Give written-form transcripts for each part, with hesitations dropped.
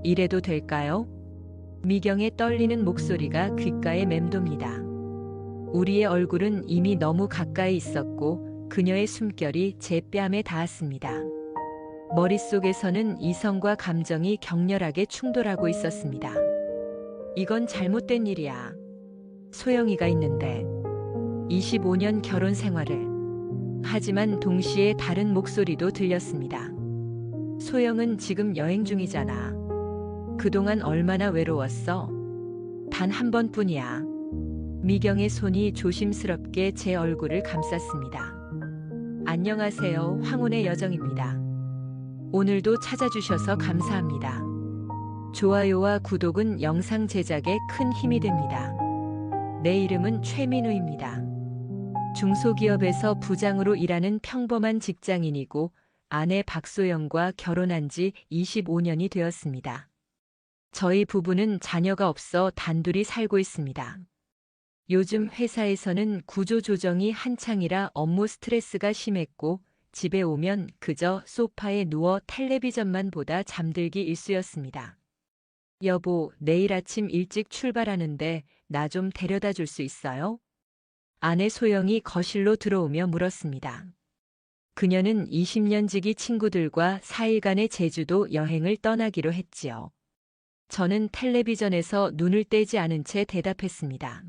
이래도 될까요? 미경의 떨리는 목소리가 귓가에 맴돕니다. 우리의 얼굴은 이미 너무 가까이 있었고 그녀의 숨결이 제 뺨에 닿았습니다. 머릿속에서는 이성과 감정이 격렬하게 충돌하고 있었습니다. 이건 잘못된 일이야. 소영이가 있는데 25년 결혼 생활을. 하지만 동시에 다른 목소리도 들렸습니다. 소영은 지금 여행 중이잖아. 그동안 얼마나 외로웠어? 단 한 번뿐이야. 미경의 손이 조심스럽게 제 얼굴을 감쌌습니다. 안녕하세요. 황혼의 여정입니다. 오늘도 찾아주셔서 감사합니다. 좋아요와 구독은 영상 제작에 큰 힘이 됩니다. 내 이름은 최민우입니다. 중소기업에서 부장으로 일하는 평범한 직장인이고 아내 박소영과 결혼한 지 25년이 되었습니다. 저희 부부는 자녀가 없어 단둘이 살고 있습니다. 요즘 회사에서는 구조조정이 한창이라 업무 스트레스가 심했고 집에 오면 그저 소파에 누워 텔레비전만 보다 잠들기 일쑤였습니다. 여보, 내일 아침 일찍 출발하는데 나 좀 데려다 줄 수 있어요? 아내 소영이 거실로 들어오며 물었습니다. 그녀는 20년 지기 친구들과 4일간의 제주도 여행을 떠나기로 했지요. 저는 텔레비전에서 눈을 떼지 않은 채 대답했습니다.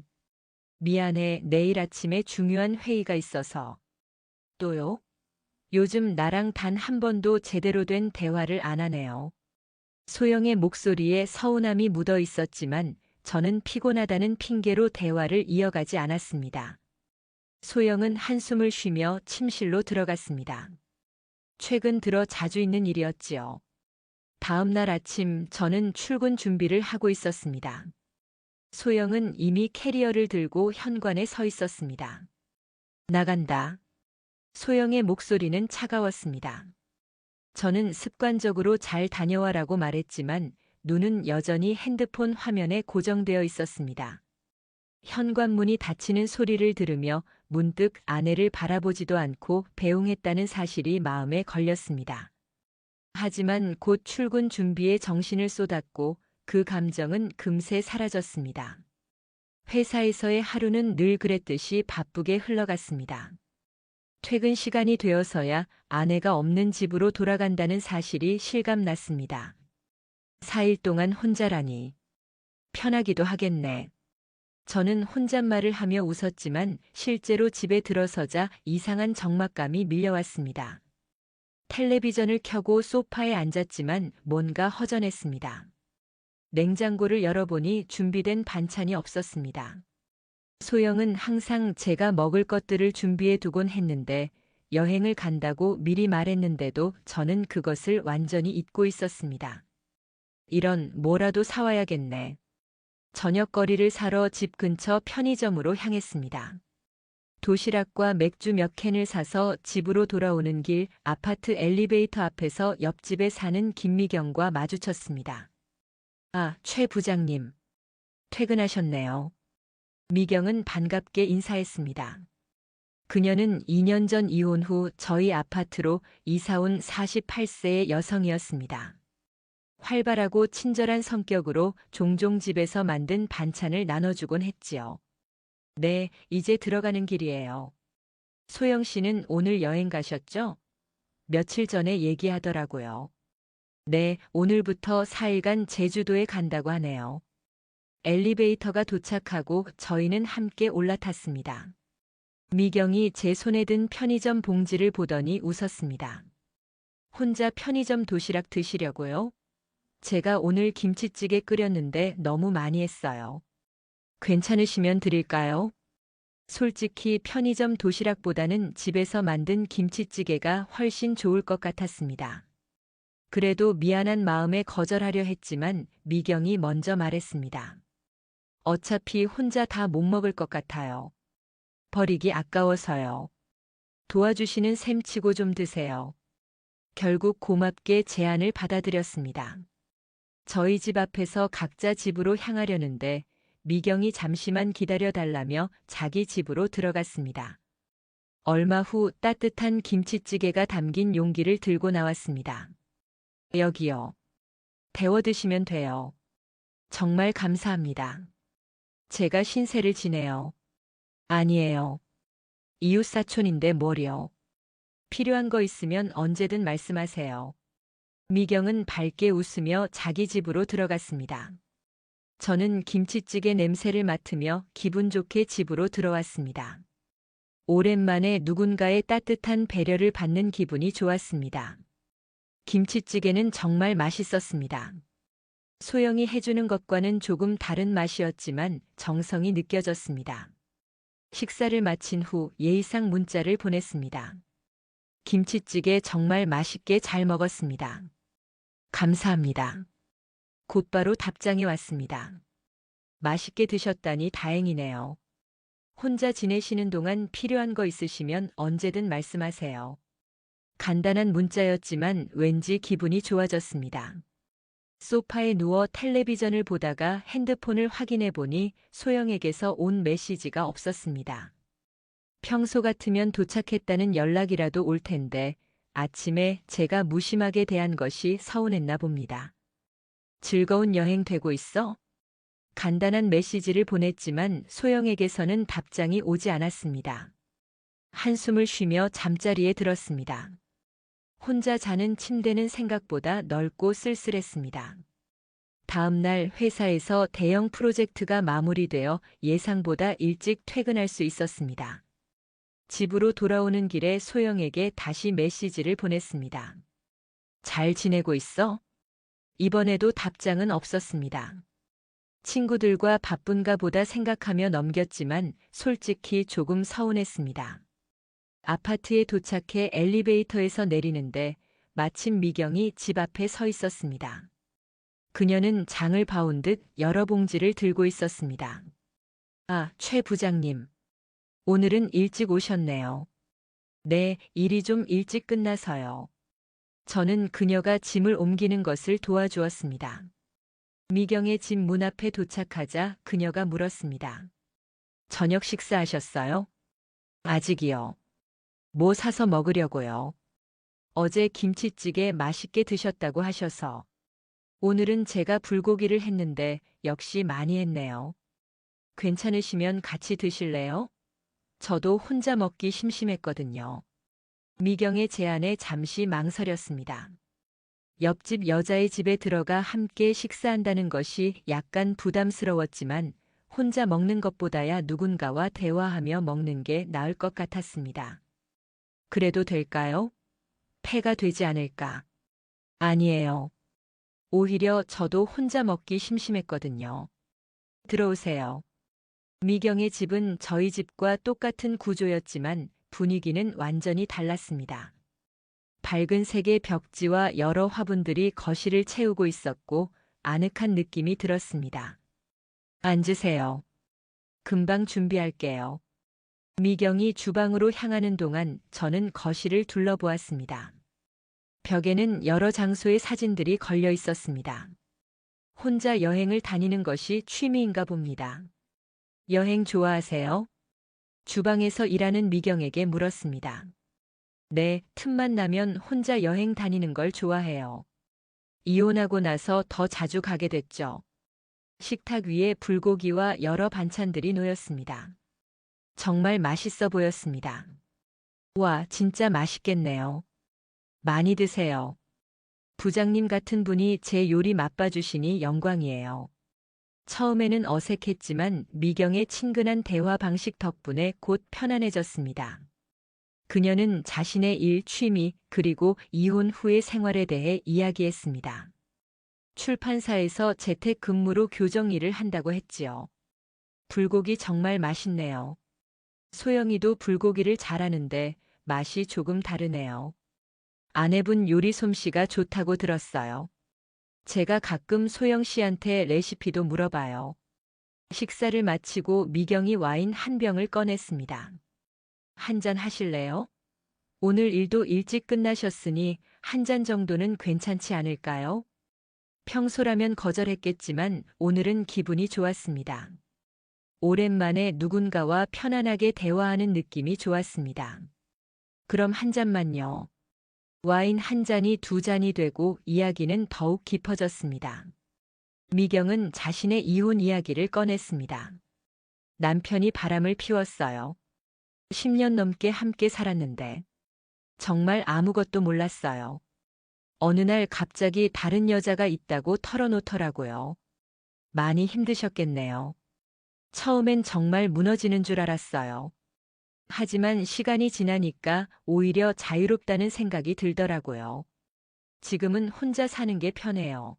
미안해, 내일 아침에 중요한 회의가 있어서. 또요? 요즘 나랑 단 한 번도 제대로 된 대화를 안 하네요. 소영의 목소리에 서운함이 묻어 있었지만 저는 피곤하다는 핑계로 대화를 이어가지 않았습니다. 소영은 한숨을 쉬며 침실로 들어갔습니다. 최근 들어 자주 있는 일이었지요. 다음 날 아침 저는 출근 준비를 하고 있었습니다. 소영은 이미 캐리어를 들고 현관에 서 있었습니다. 나간다. 소영의 목소리는 차가웠습니다. 저는 습관적으로 잘 다녀와라고 말했지만 눈은 여전히 핸드폰 화면에 고정되어 있었습니다. 현관문이 닫히는 소리를 들으며 문득 아내를 바라보지도 않고 배웅했다는 사실이 마음에 걸렸습니다. 하지만 곧 출근 준비에 정신을 쏟았고 그 감정은 금세 사라졌습니다. 회사에서의 하루는 늘 그랬듯이 바쁘게 흘러갔습니다. 퇴근 시간이 되어서야 아내가 없는 집으로 돌아간다는 사실이 실감났습니다. 4일 동안 혼자라니. 편하기도 하겠네. 저는 혼잣말을 하며 웃었지만 실제로 집에 들어서자 이상한 적막감이 밀려왔습니다. 텔레비전을 켜고 소파에 앉았지만 뭔가 허전했습니다. 냉장고를 열어보니 준비된 반찬이 없었습니다. 소영은 항상 제가 먹을 것들을 준비해 두곤 했는데 여행을 간다고 미리 말했는데도 저는 그것을 완전히 잊고 있었습니다. 이런, 뭐라도 사와야겠네. 저녁거리를 사러 집 근처 편의점으로 향했습니다. 도시락과 맥주 몇 캔을 사서 집으로 돌아오는 길 아파트 엘리베이터 앞에서 옆집에 사는 김미경과 마주쳤습니다. 아, 최 부장님. 퇴근하셨네요. 미경은 반갑게 인사했습니다. 그녀는 2년 전 이혼 후 저희 아파트로 이사 온 48세의 여성이었습니다. 활발하고 친절한 성격으로 종종 집에서 만든 반찬을 나눠주곤 했지요. 네, 이제 들어가는 길이에요. 소영 씨는 오늘 여행 가셨죠? 며칠 전에 얘기하더라고요. 네, 오늘부터 4일간 제주도에 간다고 하네요. 엘리베이터가 도착하고 저희는 함께 올라탔습니다. 미경이 제 손에 든 편의점 봉지를 보더니 웃었습니다. 혼자 편의점 도시락 드시려고요? 제가 오늘 김치찌개 끓였는데 너무 많이 했어요. 괜찮으시면 드릴까요? 솔직히 편의점 도시락보다는 집에서 만든 김치찌개가 훨씬 좋을 것 같았습니다. 그래도 미안한 마음에 거절하려 했지만 미경이 먼저 말했습니다. 어차피 혼자 다 못 먹을 것 같아요. 버리기 아까워서요. 도와주시는 셈치고 좀 드세요. 결국 고맙게 제안을 받아들였습니다. 저희 집 앞에서 각자 집으로 향하려는데 미경이 잠시만 기다려달라며 자기 집으로 들어갔습니다. 얼마 후 따뜻한 김치찌개가 담긴 용기를 들고 나왔습니다. 여기요. 데워 드시면 돼요. 정말 감사합니다. 제가 신세를 지네요. 아니에요. 이웃사촌인데 뭘요. 필요한 거 있으면 언제든 말씀하세요. 미경은 밝게 웃으며 자기 집으로 들어갔습니다. 저는 김치찌개 냄새를 맡으며 기분 좋게 집으로 들어왔습니다. 오랜만에 누군가의 따뜻한 배려를 받는 기분이 좋았습니다. 김치찌개는 정말 맛있었습니다. 소영이 해주는 것과는 조금 다른 맛이었지만 정성이 느껴졌습니다. 식사를 마친 후 예의상 문자를 보냈습니다. 김치찌개 정말 맛있게 잘 먹었습니다. 감사합니다. 곧바로 답장이 왔습니다. 맛있게 드셨다니 다행이네요. 혼자 지내시는 동안 필요한 거 있으시면 언제든 말씀하세요. 간단한 문자였지만 왠지 기분이 좋아졌습니다. 소파에 누워 텔레비전을 보다가 핸드폰을 확인해 보니 소영에게서 온 메시지가 없었습니다. 평소 같으면 도착했다는 연락이라도 올 텐데 아침에 제가 무심하게 대한 것이 서운했나 봅니다. 즐거운 여행 되고 있어? 간단한 메시지를 보냈지만 소영에게서는 답장이 오지 않았습니다. 한숨을 쉬며 잠자리에 들었습니다. 혼자 자는 침대는 생각보다 넓고 쓸쓸했습니다. 다음 날 회사에서 대형 프로젝트가 마무리되어 예상보다 일찍 퇴근할 수 있었습니다. 집으로 돌아오는 길에 소영에게 다시 메시지를 보냈습니다. 잘 지내고 있어? 이번에도 답장은 없었습니다. 친구들과 바쁜가 보다 생각하며 넘겼지만 솔직히 조금 서운했습니다. 아파트에 도착해 엘리베이터에서 내리는데 마침 미경이 집 앞에 서 있었습니다. 그녀는 장을 봐온 듯 여러 봉지를 들고 있었습니다. 아, 최 부장님. 오늘은 일찍 오셨네요. 네, 일이 좀 일찍 끝나서요. 저는 그녀가 짐을 옮기는 것을 도와주었습니다. 미경의 집 문 앞에 도착하자 그녀가 물었습니다. 저녁 식사하셨어요? 아직이요. 뭐 사서 먹으려고요? 어제 김치찌개 맛있게 드셨다고 하셔서. 오늘은 제가 불고기를 했는데 역시 많이 했네요. 괜찮으시면 같이 드실래요? 저도 혼자 먹기 심심했거든요. 미경의 제안에 잠시 망설였습니다. 옆집 여자의 집에 들어가 함께 식사한다는 것이 약간 부담스러웠지만 혼자 먹는 것보다야 누군가와 대화하며 먹는 게 나을 것 같았습니다. 그래도 될까요? 폐가 되지 않을까? 아니에요. 오히려 저도 혼자 먹기 심심했거든요. 들어오세요. 미경의 집은 저희 집과 똑같은 구조였지만 분위기는 완전히 달랐습니다. 밝은 색의 벽지와 여러 화분들이 거실을 채우고 있었고 아늑한 느낌이 들었습니다. 앉으세요. 금방 준비할게요. 미경이 주방으로 향하는 동안 저는 거실을 둘러보았습니다. 벽에는 여러 장소의 사진들이 걸려 있었습니다. 혼자 여행을 다니는 것이 취미인가 봅니다. 여행 좋아하세요? 주방에서 일하는 미경에게 물었습니다. 네, 틈만 나면 혼자 여행 다니는 걸 좋아해요. 이혼하고 나서 더 자주 가게 됐죠. 식탁 위에 불고기와 여러 반찬들이 놓였습니다. 정말 맛있어 보였습니다. 와, 진짜 맛있겠네요. 많이 드세요. 부장님 같은 분이 제 요리 맛봐주시니 영광이에요. 처음에는 어색했지만 미경의 친근한 대화 방식 덕분에 곧 편안해졌습니다. 그녀는 자신의 일, 취미, 그리고 이혼 후의 생활에 대해 이야기했습니다. 출판사에서 재택근무로 교정 일을 한다고 했지요. 불고기 정말 맛있네요. 소영이도 불고기를 잘하는데 맛이 조금 다르네요. 아내분 요리 솜씨가 좋다고 들었어요. 제가 가끔 소영 씨한테 레시피도 물어봐요. 식사를 마치고 미경이 와인 한 병을 꺼냈습니다. 한 잔 하실래요? 오늘 일도 일찍 끝나셨으니 한 잔 정도는 괜찮지 않을까요? 평소라면 거절했겠지만 오늘은 기분이 좋았습니다. 오랜만에 누군가와 편안하게 대화하는 느낌이 좋았습니다. 그럼 한 잔만요. 와인 한 잔이 두 잔이 되고 이야기는 더욱 깊어졌습니다. 미경은 자신의 이혼 이야기를 꺼냈습니다. 남편이 바람을 피웠어요. 10년 넘게 함께 살았는데 정말 아무것도 몰랐어요. 어느 날 갑자기 다른 여자가 있다고 털어놓더라고요. 많이 힘드셨겠네요. 처음엔 정말 무너지는 줄 알았어요. 하지만 시간이 지나니까 오히려 자유롭다는 생각이 들더라고요. 지금은 혼자 사는 게 편해요.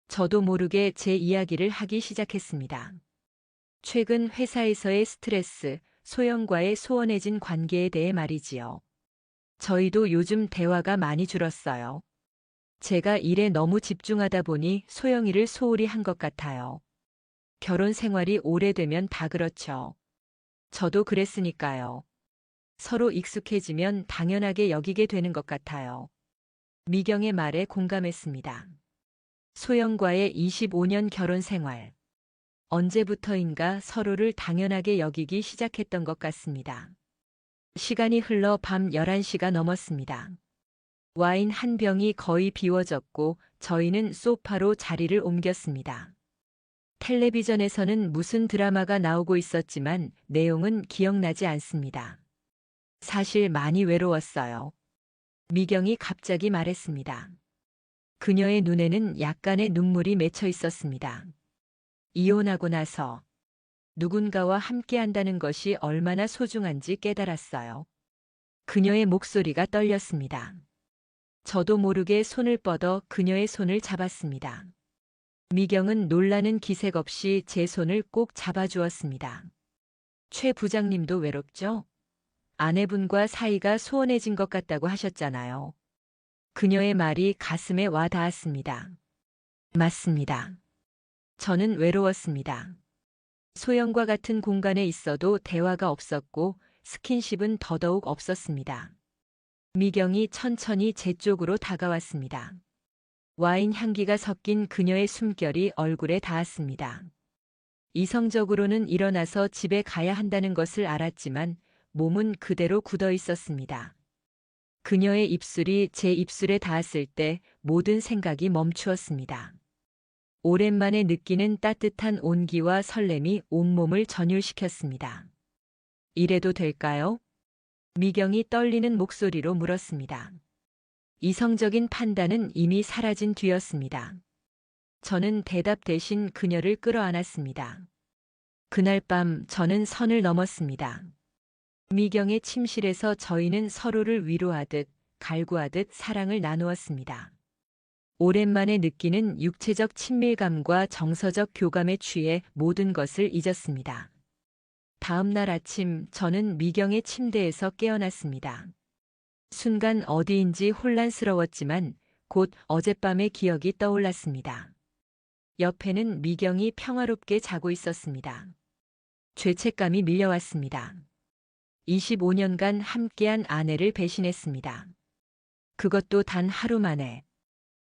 저도 모르게 제 이야기를 하기 시작했습니다. 최근 회사에서의 스트레스, 소영과의 소원해진 관계에 대해 말이지요. 저희도 요즘 대화가 많이 줄었어요. 제가 일에 너무 집중하다 보니 소영이를 소홀히 한 것 같아요. 결혼 생활이 오래되면 다 그렇죠. 저도 그랬으니까요. 서로 익숙해지면 당연하게 여기게 되는 것 같아요. 미경의 말에 공감했습니다. 소영과의 25년 결혼 생활. 언제부터인가 서로를 당연하게 여기기 시작했던 것 같습니다. 시간이 흘러 밤 11시가 넘었습니다. 와인 한 병이 거의 비워졌고 저희는 소파로 자리를 옮겼습니다. 텔레비전에서는 무슨 드라마가 나오고 있었지만 내용은 기억나지 않습니다. 사실 많이 외로웠어요. 미경이 갑자기 말했습니다. 그녀의 눈에는 약간의 눈물이 맺혀 있었습니다. 이혼하고 나서 누군가와 함께 한다는 것이 얼마나 소중한지 깨달았어요. 그녀의 목소리가 떨렸습니다. 저도 모르게 손을 뻗어 그녀의 손을 잡았습니다. 미경은 놀라는 기색 없이 제 손을 꼭 잡아주었습니다. 최 부장님도 외롭죠? 아내분과 사이가 소원해진 것 같다고 하셨잖아요. 그녀의 말이 가슴에 와 닿았습니다. 맞습니다. 저는 외로웠습니다. 소영과 같은 공간에 있어도 대화가 없었고 스킨십은 더더욱 없었습니다. 미경이 천천히 제 쪽으로 다가왔습니다. 와인 향기가 섞인 그녀의 숨결이 얼굴에 닿았습니다. 이성적으로는 일어나서 집에 가야 한다는 것을 알았지만 몸은 그대로 굳어 있었습니다. 그녀의 입술이 제 입술에 닿았을 때 모든 생각이 멈추었습니다. 오랜만에 느끼는 따뜻한 온기와 설렘이 온몸을 전율시켰습니다. 이래도 될까요? 미경이 떨리는 목소리로 물었습니다. 이성적인 판단은 이미 사라진 뒤였습니다. 저는 대답 대신 그녀를 끌어안았습니다. 그날 밤 저는 선을 넘었습니다. 미경의 침실에서 저희는 서로를 위로하듯 갈구하듯 사랑을 나누었습니다. 오랜만에 느끼는 육체적 친밀감과 정서적 교감에 취해 모든 것을 잊었습니다. 다음 날 아침 저는 미경의 침대에서 깨어났습니다. 순간 어디인지 혼란스러웠지만 곧 어젯밤의 기억이 떠올랐습니다. 옆에는 미경이 평화롭게 자고 있었습니다. 죄책감이 밀려왔습니다. 25년간 함께한 아내를 배신했습니다. 그것도 단 하루 만에.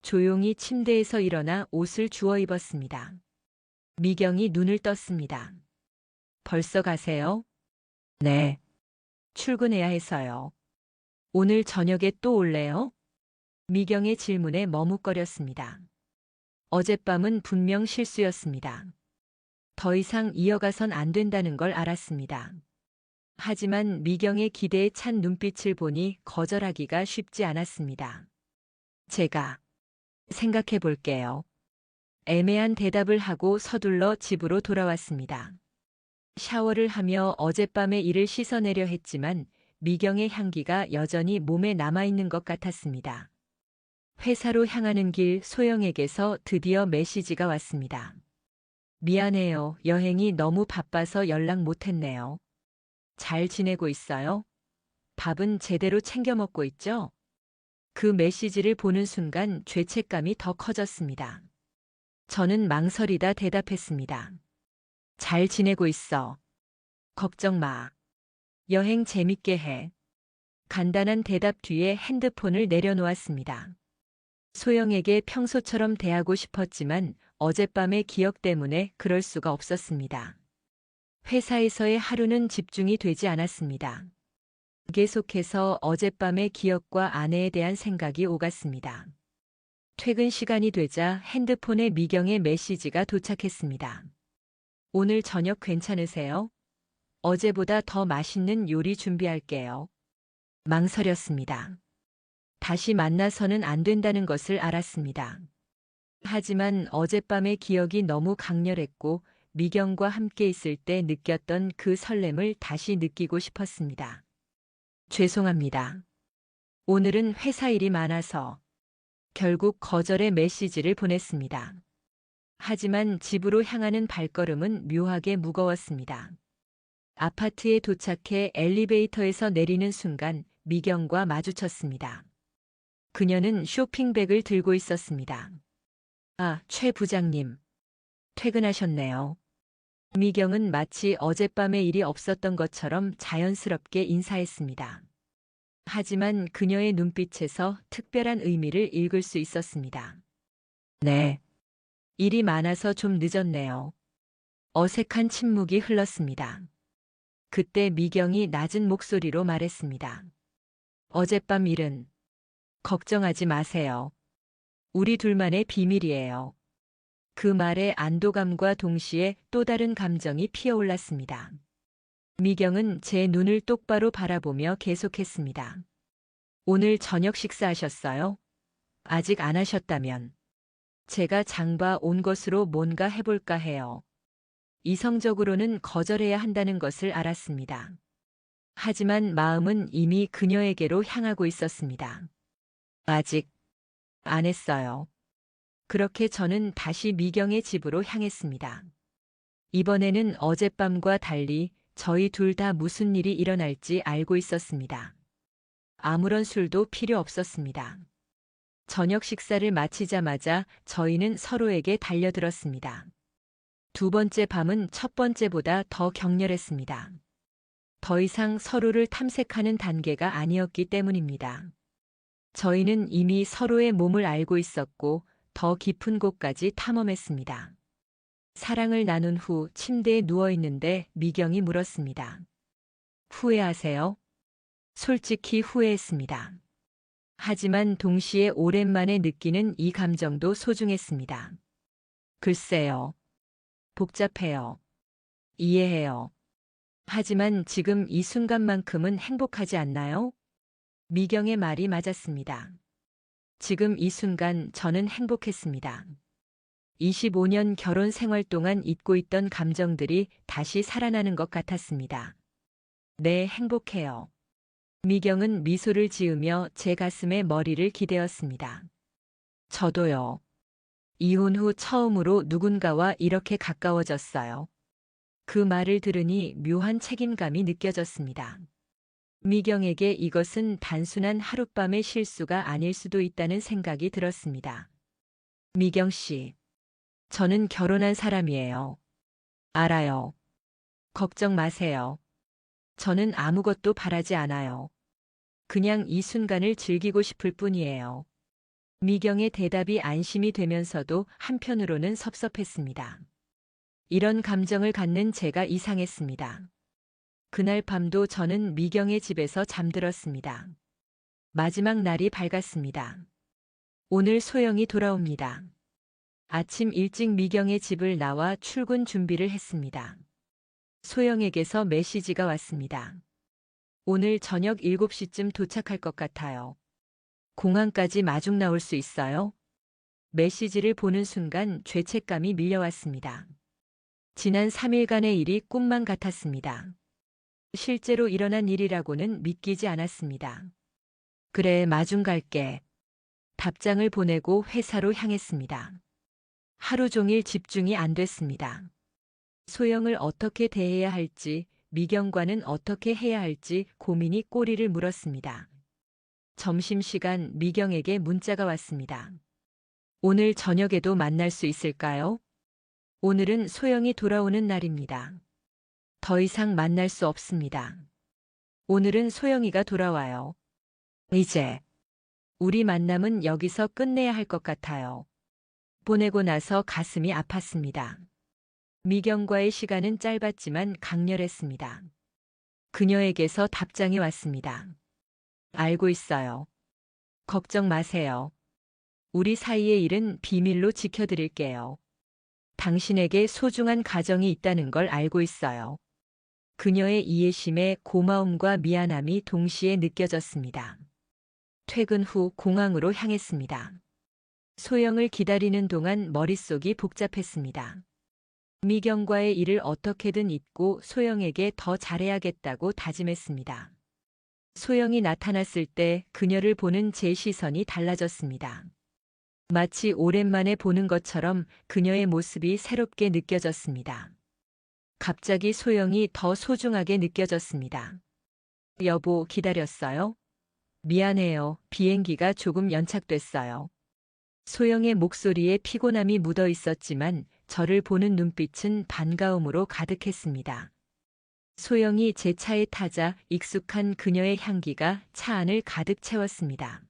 조용히 침대에서 일어나 옷을 주워 입었습니다. 미경이 눈을 떴습니다. 벌써 가세요? 네. 출근해야 해서요. 오늘 저녁에 또 올래요? 미경의 질문에 머뭇거렸습니다. 어젯밤은 분명 실수였습니다. 더 이상 이어가선 안 된다는 걸 알았습니다. 하지만 미경의 기대에 찬 눈빛을 보니 거절하기가 쉽지 않았습니다. 제가 생각해 볼게요. 애매한 대답을 하고 서둘러 집으로 돌아왔습니다. 샤워를 하며 어젯밤의 일을 씻어내려 했지만 미경의 향기가 여전히 몸에 남아있는 것 같았습니다. 회사로 향하는 길 소영에게서 드디어 메시지가 왔습니다. 미안해요. 여행이 너무 바빠서 연락 못했네요. 잘 지내고 있어요? 밥은 제대로 챙겨 먹고 있죠? 그 메시지를 보는 순간 죄책감이 더 커졌습니다. 저는 망설이다 대답했습니다. 잘 지내고 있어. 걱정 마. 여행 재밌게 해. 간단한 대답 뒤에 핸드폰을 내려놓았습니다. 소영에게 평소처럼 대하고 싶었지만 어젯밤의 기억 때문에 그럴 수가 없었습니다. 회사에서의 하루는 집중이 되지 않았습니다. 계속해서 어젯밤의 기억과 아내에 대한 생각이 오갔습니다. 퇴근 시간이 되자 핸드폰에 미경의 메시지가 도착했습니다. 오늘 저녁 괜찮으세요? 어제보다 더 맛있는 요리 준비할게요. 망설였습니다. 다시 만나서는 안 된다는 것을 알았습니다. 하지만 어젯밤의 기억이 너무 강렬했고 미경과 함께 있을 때 느꼈던 그 설렘을 다시 느끼고 싶었습니다. 죄송합니다. 오늘은 회사 일이 많아서 결국 거절의 메시지를 보냈습니다. 하지만 집으로 향하는 발걸음은 묘하게 무거웠습니다. 아파트에 도착해 엘리베이터에서 내리는 순간 미경과 마주쳤습니다. 그녀는 쇼핑백을 들고 있었습니다. 아, 최 부장님. 퇴근하셨네요. 미경은 마치 어젯밤에 일이 없었던 것처럼 자연스럽게 인사했습니다. 하지만 그녀의 눈빛에서 특별한 의미를 읽을 수 있었습니다. 네. 일이 많아서 좀 늦었네요. 어색한 침묵이 흘렀습니다. 그때 미경이 낮은 목소리로 말했습니다. 어젯밤 일은 걱정하지 마세요. 우리 둘만의 비밀이에요. 그 말에 안도감과 동시에 또 다른 감정이 피어올랐습니다. 미경은 제 눈을 똑바로 바라보며 계속했습니다. 오늘 저녁 식사하셨어요? 아직 안 하셨다면 제가 장봐 온 것으로 뭔가 해볼까 해요. 이성적으로는 거절해야 한다는 것을 알았습니다. 하지만 마음은 이미 그녀에게로 향하고 있었습니다. 아직 안 했어요. 그렇게 저는 다시 미경의 집으로 향했습니다. 이번에는 어젯밤과 달리 저희 둘 다 무슨 일이 일어날지 알고 있었습니다. 아무런 술도 필요 없었습니다. 저녁 식사를 마치자마자 저희는 서로에게 달려들었습니다. 두 번째 밤은 첫 번째보다 더 격렬했습니다. 더 이상 서로를 탐색하는 단계가 아니었기 때문입니다. 저희는 이미 서로의 몸을 알고 있었고 더 깊은 곳까지 탐험했습니다. 사랑을 나눈 후 침대에 누워 있는데 미경이 물었습니다. 후회하세요? 솔직히 후회했습니다. 하지만 동시에 오랜만에 느끼는 이 감정도 소중했습니다. 글쎄요. 복잡해요. 이해해요. 하지만 지금 이 순간만큼은 행복하지 않나요? 미경의 말이 맞았습니다. 지금 이 순간 저는 행복했습니다. 25년 결혼 생활 동안 잊고 있던 감정들이 다시 살아나는 것 같았습니다. 네, 행복해요. 미경은 미소를 지으며 제 가슴에 머리를 기대었습니다. 저도요. 이혼 후 처음으로 누군가와 이렇게 가까워졌어요. 그 말을 들으니 묘한 책임감이 느껴졌습니다. 미경에게 이것은 단순한 하룻밤의 실수가 아닐 수도 있다는 생각이 들었습니다. 미경 씨, 저는 결혼한 사람이에요. 알아요. 걱정 마세요. 저는 아무것도 바라지 않아요. 그냥 이 순간을 즐기고 싶을 뿐이에요. 미경의 대답이 안심이 되면서도 한편으로는 섭섭했습니다. 이런 감정을 갖는 제가 이상했습니다. 그날 밤도 저는 미경의 집에서 잠들었습니다. 마지막 날이 밝았습니다. 오늘 소영이 돌아옵니다. 아침 일찍 미경의 집을 나와 출근 준비를 했습니다. 소영에게서 메시지가 왔습니다. 오늘 저녁 7시쯤 도착할 것 같아요. 공항까지 마중 나올 수 있어요? 메시지를 보는 순간 죄책감이 밀려왔습니다. 지난 3일간의 일이 꿈만 같았습니다. 실제로 일어난 일이라고는 믿기지 않았습니다. 그래, 마중 갈게. 답장을 보내고 회사로 향했습니다. 하루 종일 집중이 안 됐습니다. 소영을 어떻게 대해야 할지, 미경과는 어떻게 해야 할지 고민이 꼬리를 물었습니다. 점심시간 미경에게 문자가 왔습니다. 오늘 저녁에도 만날 수 있을까요? 오늘은 소영이 돌아오는 날입니다. 더 이상 만날 수 없습니다. 오늘은 소영이가 돌아와요. 이제 우리 만남은 여기서 끝내야 할 것 같아요. 보내고 나서 가슴이 아팠습니다. 미경과의 시간은 짧았지만 강렬했습니다. 그녀에게서 답장이 왔습니다. 알고 있어요. 걱정 마세요. 우리 사이의 일은 비밀로 지켜드릴게요. 당신에게 소중한 가정이 있다는 걸 알고 있어요. 그녀의 이해심에 고마움과 미안함이 동시에 느껴졌습니다. 퇴근 후 공항으로 향했습니다. 소영을 기다리는 동안 머릿속이 복잡했습니다. 미경과의 일을 어떻게든 잊고 소영에게 더 잘해야겠다고 다짐했습니다. 소영이 나타났을 때 그녀를 보는 제 시선이 달라졌습니다. 마치 오랜만에 보는 것처럼 그녀의 모습이 새롭게 느껴졌습니다. 갑자기 소영이 더 소중하게 느껴졌습니다. 여보, 기다렸어요? 미안해요. 비행기가 조금 연착됐어요. 소영의 목소리에 피곤함이 묻어 있었지만 저를 보는 눈빛은 반가움으로 가득했습니다. 소영이 제 차에 타자 익숙한 그녀의 향기가 차 안을 가득 채웠습니다.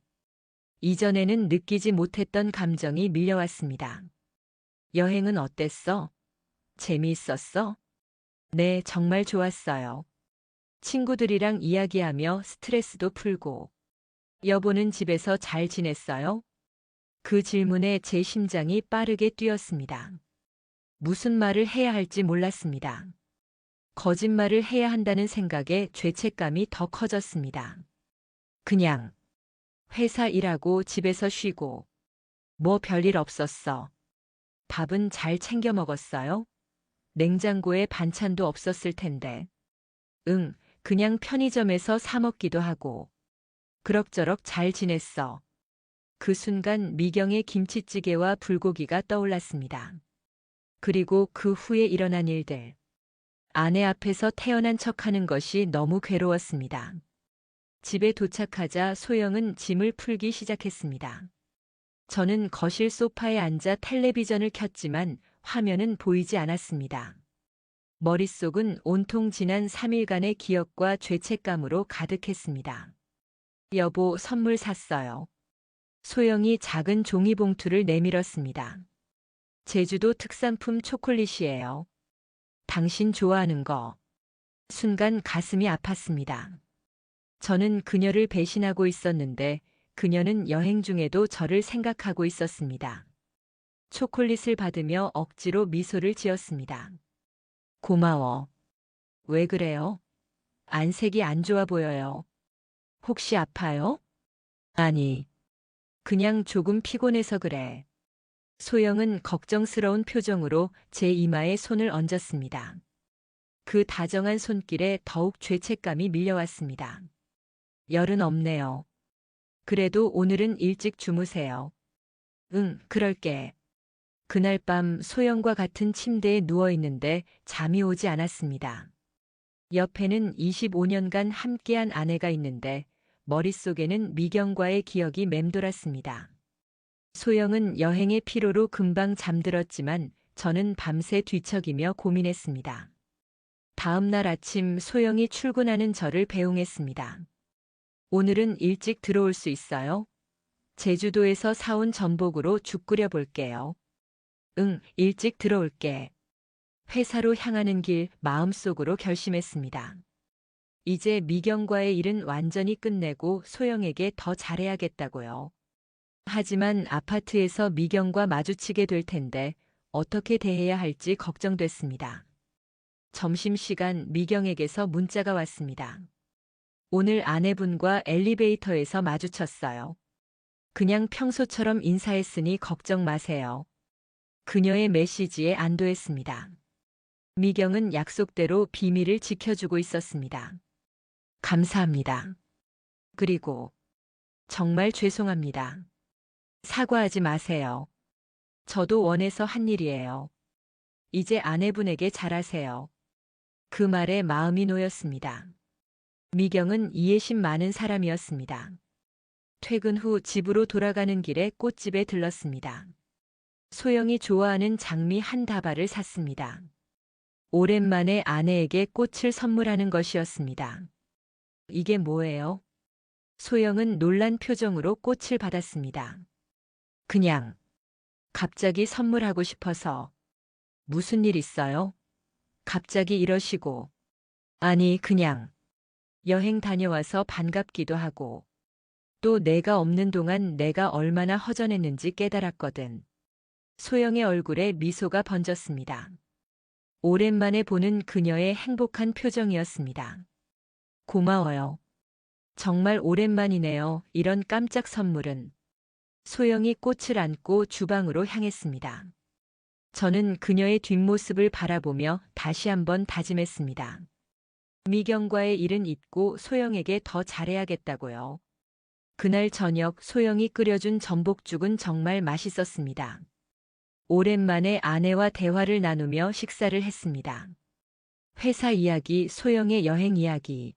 이전에는 느끼지 못했던 감정이 밀려왔습니다. 여행은 어땠어? 재미있었어? 네, 정말 좋았어요. 친구들이랑 이야기하며 스트레스도 풀고. 여보는 집에서 잘 지냈어요? 그 질문에 제 심장이 빠르게 뛰었습니다. 무슨 말을 해야 할지 몰랐습니다. 거짓말을 해야 한다는 생각에 죄책감이 더 커졌습니다. 그냥 회사 일하고 집에서 쉬고 뭐 별일 없었어. 밥은 잘 챙겨 먹었어요? 냉장고에 반찬도 없었을 텐데. 응, 그냥 편의점에서 사 먹기도 하고. 그럭저럭 잘 지냈어. 그 순간 미경의 김치찌개와 불고기가 떠올랐습니다. 그리고 그 후에 일어난 일들. 아내 앞에서 태어난 척하는 것이 너무 괴로웠습니다. 집에 도착하자 소영은 짐을 풀기 시작했습니다. 저는 거실 소파에 앉아 텔레비전을 켰지만 화면은 보이지 않았습니다. 머릿속은 온통 지난 3일간의 기억과 죄책감으로 가득했습니다. 여보, 선물 샀어요. 소영이 작은 종이봉투를 내밀었습니다. 제주도 특산품 초콜릿이에요. 당신 좋아하는 거. 순간 가슴이 아팠습니다. 저는 그녀를 배신하고 있었는데 그녀는 여행 중에도 저를 생각하고 있었습니다. 초콜릿을 받으며 억지로 미소를 지었습니다. 고마워. 왜 그래요? 안색이 안 좋아 보여요. 혹시 아파요? 아니, 그냥 조금 피곤해서 그래. 소영은 걱정스러운 표정으로 제 이마에 손을 얹었습니다. 그 다정한 손길에 더욱 죄책감이 밀려왔습니다. 열은 없네요. 그래도 오늘은 일찍 주무세요. 응, 그럴게. 그날 밤 소영과 같은 침대에 누워 있는데 잠이 오지 않았습니다. 옆에는 25년간 함께한 아내가 있는데 머릿속에는 미경과의 기억이 맴돌았습니다. 소영은 여행의 피로로 금방 잠들었지만 저는 밤새 뒤척이며 고민했습니다. 다음 날 아침 소영이 출근하는 저를 배웅했습니다. 오늘은 일찍 들어올 수 있어요? 제주도에서 사온 전복으로 죽 끓여 볼게요. 응, 일찍 들어올게. 회사로 향하는 길 마음속으로 결심했습니다. 이제 미경과의 일은 완전히 끝내고 소영에게 더 잘해야겠다고요. 하지만 아파트에서 미경과 마주치게 될 텐데 어떻게 대해야 할지 걱정됐습니다. 점심시간 미경에게서 문자가 왔습니다. 오늘 아내분과 엘리베이터에서 마주쳤어요. 그냥 평소처럼 인사했으니 걱정 마세요. 그녀의 메시지에 안도했습니다. 미경은 약속대로 비밀을 지켜주고 있었습니다. 감사합니다. 그리고 정말 죄송합니다. 사과하지 마세요. 저도 원해서 한 일이에요. 이제 아내분에게 잘하세요. 그 말에 마음이 놓였습니다. 미경은 이해심 많은 사람이었습니다. 퇴근 후 집으로 돌아가는 길에 꽃집에 들렀습니다. 소영이 좋아하는 장미 한 다발을 샀습니다. 오랜만에 아내에게 꽃을 선물하는 것이었습니다. 이게 뭐예요? 소영은 놀란 표정으로 꽃을 받았습니다. 그냥 갑자기 선물하고 싶어서. 무슨 일 있어요? 갑자기 이러시고. 아니, 그냥 여행 다녀와서 반갑기도 하고 또 내가 없는 동안 내가 얼마나 허전했는지 깨달았거든. 소영의 얼굴에 미소가 번졌습니다. 오랜만에 보는 그녀의 행복한 표정이었습니다. 고마워요. 정말 오랜만이네요. 이런 깜짝 선물은. 소영이 꽃을 안고 주방으로 향했습니다. 저는 그녀의 뒷모습을 바라보며 다시 한번 다짐했습니다. 미경과의 일은 잊고 소영에게 더 잘해야겠다고요. 그날 저녁 소영이 끓여준 전복죽은 정말 맛있었습니다. 오랜만에 아내와 대화를 나누며 식사를 했습니다. 회사 이야기, 소영의 여행 이야기,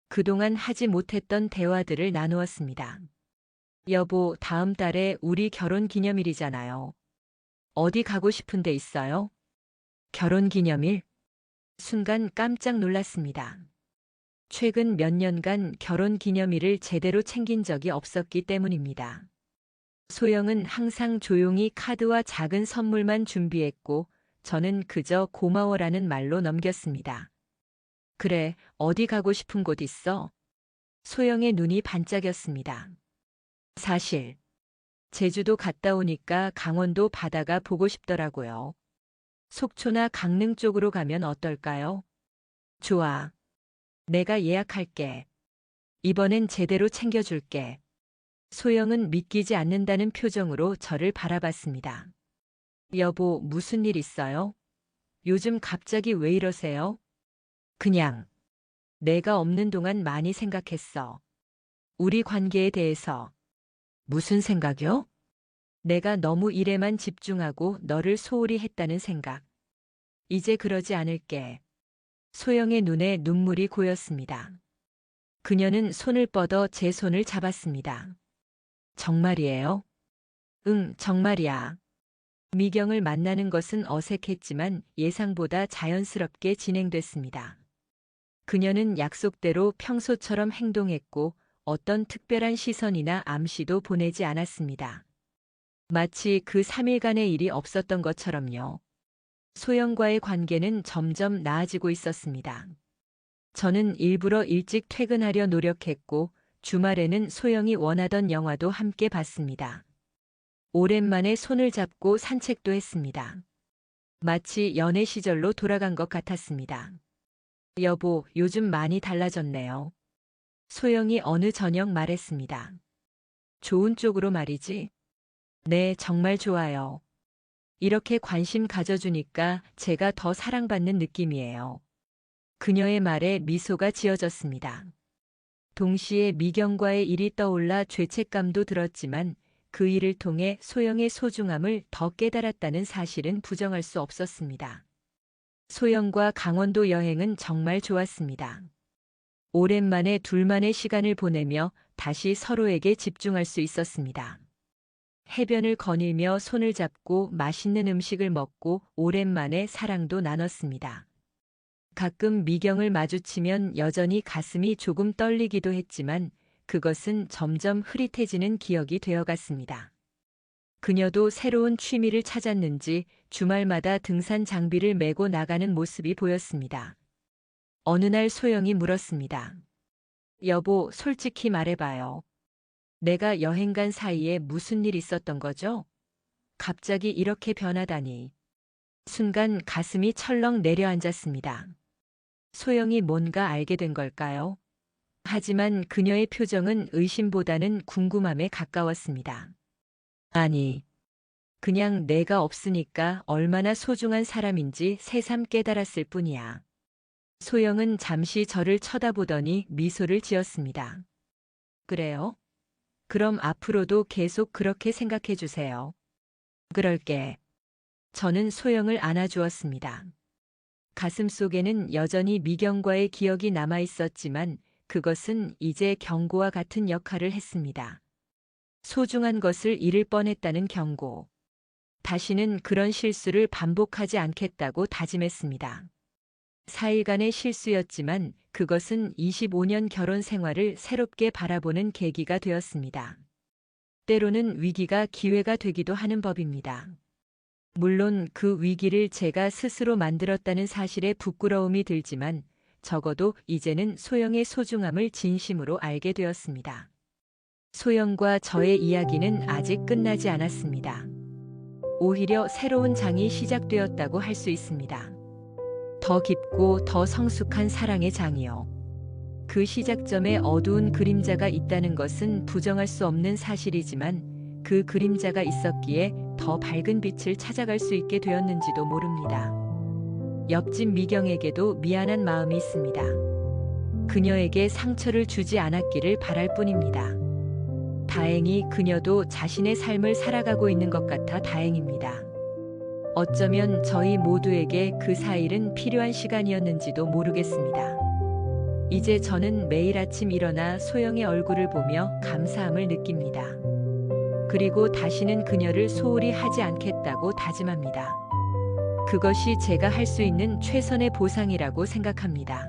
그동안 하지 못했던 대화들을 나누었습니다. 여보, 다음 달에 우리 결혼 기념일이잖아요. 어디 가고 싶은 데 있어요? 결혼 기념일? 순간 깜짝 놀랐습니다. 최근 몇 년간 결혼 기념일을 제대로 챙긴 적이 없었기 때문입니다. 소영은 항상 조용히 카드와 작은 선물만 준비했고 저는 그저 고마워라는 말로 넘겼습니다. 그래, 어디 가고 싶은 곳 있어? 소영의 눈이 반짝였습니다. 사실, 제주도 갔다 오니까 강원도 바다가 보고 싶더라고요. 속초나 강릉 쪽으로 가면 어떨까요? 좋아. 내가 예약할게. 이번엔 제대로 챙겨줄게. 소영은 믿기지 않는다는 표정으로 저를 바라봤습니다. 여보, 무슨 일 있어요? 요즘 갑자기 왜 이러세요? 그냥, 내가 없는 동안 많이 생각했어. 우리 관계에 대해서. 무슨 생각이요? 내가 너무 일에만 집중하고 너를 소홀히 했다는 생각. 이제 그러지 않을게. 소영의 눈에 눈물이 고였습니다. 그녀는 손을 뻗어 제 손을 잡았습니다. 정말이에요? 응, 정말이야. 미경을 만나는 것은 어색했지만 예상보다 자연스럽게 진행됐습니다. 그녀는 약속대로 평소처럼 행동했고 어떤 특별한 시선이나 암시도 보내지 않았습니다. 마치 그 3일간의 일이 없었던 것처럼요. 소영과의 관계는 점점 나아지고 있었습니다. 저는 일부러 일찍 퇴근하려 노력했고 주말에는 소영이 원하던 영화도 함께 봤습니다. 오랜만에 손을 잡고 산책도 했습니다. 마치 연애 시절로 돌아간 것 같았습니다. 여보, 요즘 많이 달라졌네요. 소영이 어느 저녁 말했습니다. 좋은 쪽으로 말이지? 네, 정말 좋아요. 이렇게 관심 가져주니까 제가 더 사랑받는 느낌이에요. 그녀의 말에 미소가 지어졌습니다. 동시에 미경과의 일이 떠올라 죄책감도 들었지만 그 일을 통해 소영의 소중함을 더 깨달았다는 사실은 부정할 수 없었습니다. 소영과 강원도 여행은 정말 좋았습니다. 오랜만에 둘만의 시간을 보내며 다시 서로에게 집중할 수 있었습니다. 해변을 거닐며 손을 잡고 맛있는 음식을 먹고 오랜만에 사랑도 나눴습니다. 가끔 미경을 마주치면 여전히 가슴이 조금 떨리기도 했지만 그것은 점점 흐릿해지는 기억이 되어갔습니다. 그녀도 새로운 취미를 찾았는지 주말마다 등산 장비를 메고 나가는 모습이 보였습니다. 어느 날 소영이 물었습니다. 여보, 솔직히 말해봐요. 내가 여행 간 사이에 무슨 일 있었던 거죠? 갑자기 이렇게 변하다니. 순간 가슴이 철렁 내려앉았습니다. 소영이 뭔가 알게 된 걸까요? 하지만 그녀의 표정은 의심보다는 궁금함에 가까웠습니다. 아니, 그냥 내가 없으니까 얼마나 소중한 사람인지 새삼 깨달았을 뿐이야. 소영은 잠시 저를 쳐다보더니 미소를 지었습니다. 그래요? 그럼 앞으로도 계속 그렇게 생각해 주세요. 그럴게. 저는 소영을 안아주었습니다. 가슴 속에는 여전히 미경과의 기억이 남아 있었지만 그것은 이제 경고와 같은 역할을 했습니다. 소중한 것을 잃을 뻔했다는 경고. 다시는 그런 실수를 반복하지 않겠다고 다짐했습니다. 4일간의 실수였지만 그것은 25년 결혼 생활을 새롭게 바라보는 계기가 되었습니다. 때로는 위기가 기회가 되기도 하는 법입니다. 물론 그 위기를 제가 스스로 만들었다는 사실에 부끄러움이 들지만 적어도 이제는 소영의 소중함을 진심으로 알게 되었습니다. 소영과 저의 이야기는 아직 끝나지 않았습니다. 오히려 새로운 장이 시작되었다고 할 수 있습니다. 더 깊고 더 성숙한 사랑의 장이요. 그 시작점에 어두운 그림자가 있다는 것은 부정할 수 없는 사실이지만 그 그림자가 있었기에 더 밝은 빛을 찾아갈 수 있게 되었는지도 모릅니다. 옆집 미경에게도 미안한 마음이 있습니다. 그녀에게 상처를 주지 않았기를 바랄 뿐입니다. 다행히 그녀도 자신의 삶을 살아가고 있는 것 같아 다행입니다. 어쩌면 저희 모두에게 그 4일은 필요한 시간이었는지도 모르겠습니다. 이제 저는 매일 아침 일어나 소영의 얼굴을 보며 감사함을 느낍니다. 그리고 다시는 그녀를 소홀히 하지 않겠다고 다짐합니다. 그것이 제가 할 수 있는 최선의 보상이라고 생각합니다.